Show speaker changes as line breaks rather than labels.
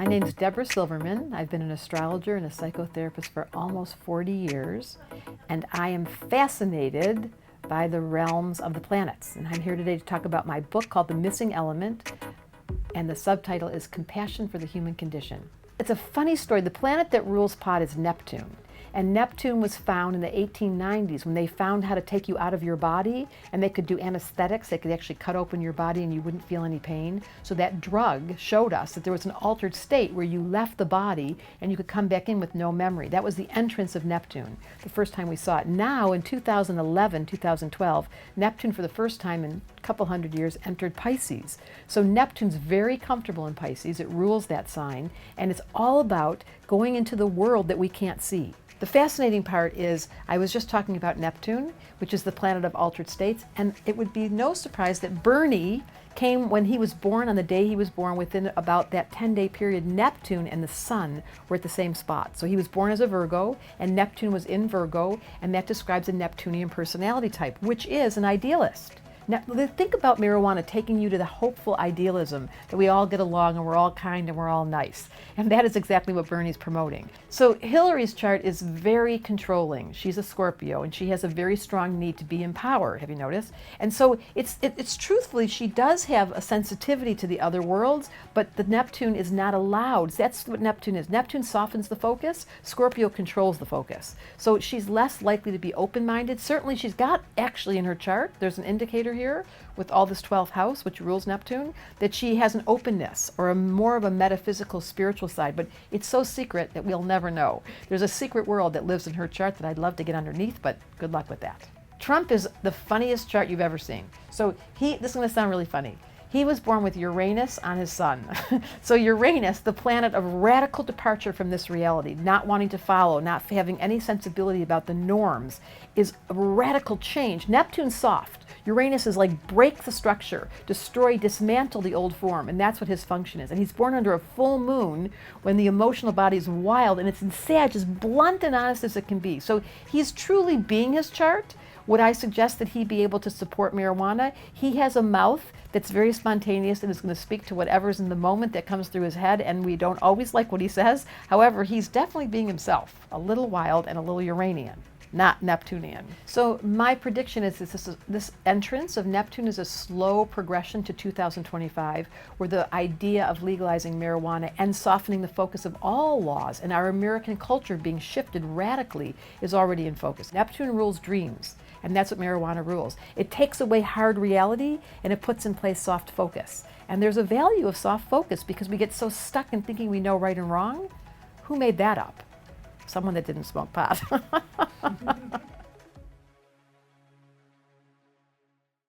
My name's Debra Silverman. I've been an astrologer and a psychotherapist for almost 40 years, and I am fascinated by the realms of the planets. And I'm here today to talk about my book called The Missing Element, and the subtitle is Compassion for the Human Condition. It's a funny story. The planet that rules Pod is Neptune. And Neptune was found in the 1890s when they found how to take you out of your body, and they could do anesthetics. They could actually cut open your body and you wouldn't feel any pain. So that drug showed us that there was an altered state where you left the body and you could come back in with no memory. That was the entrance of Neptune, the first time we saw it. Now in 2011, 2012, Neptune for the first time in a couple hundred years entered Pisces. So Neptune's very comfortable in Pisces. It rules that sign, and it's all about going into the world that we can't see. The fascinating part is, I was just talking about Neptune, which is the planet of altered states, and it would be no surprise that Bernie came when he was born, on the day he was born, within about that 10-day period. Neptune and the sun were at the same spot. So he was born as a Virgo, and Neptune was in Virgo, and that describes a Neptunian personality type, which is an idealist. Now, think about marijuana taking you to the hopeful idealism that we all get along and we're all kind and we're all nice. And that is exactly what Bernie's promoting. So Hillary's chart is very controlling. She's a Scorpio and she has a very strong need to be in power, have you noticed? And so it's truthfully, she does have a sensitivity to the other worlds, but the Neptune is not allowed. That's what Neptune is. Neptune softens the focus, Scorpio controls the focus. So she's less likely to be open-minded. Certainly she's got actually in her chart, there's an indicator here with all this 12th house, which rules Neptune, that she has an openness or more of a metaphysical, spiritual side, but it's so secret that we'll never know. There's a secret world that lives in her chart that I'd love to get underneath, but good luck with that. Trump is the funniest chart you've ever seen. So this is going to sound really funny. He was born with Uranus on his sun. So Uranus, the planet of radical departure from this reality, not wanting to follow, not having any sensibility about the norms, is a radical change. Neptune's soft. Uranus is like break the structure, destroy, dismantle the old form, and that's what his function is. And he's born under a full moon when the emotional body is wild, and it's in Sag, as blunt and honest as it can be. So he's truly being his chart. Would I suggest that he be able to support marijuana? He has a mouth that's very spontaneous and is going to speak to whatever's in the moment that comes through his head, and we don't always like what he says. However, he's definitely being himself, a little wild and a little Uranian, not Neptunian. So my prediction is this entrance of Neptune is a slow progression to 2025, where the idea of legalizing marijuana and softening the focus of all laws and our American culture being shifted radically is already in focus. Neptune rules dreams, and that's what marijuana rules. It takes away hard reality and it puts in place soft focus. And there's a value of soft focus because we get so stuck in thinking we know right and wrong. Who made that up? Someone that didn't smoke pot.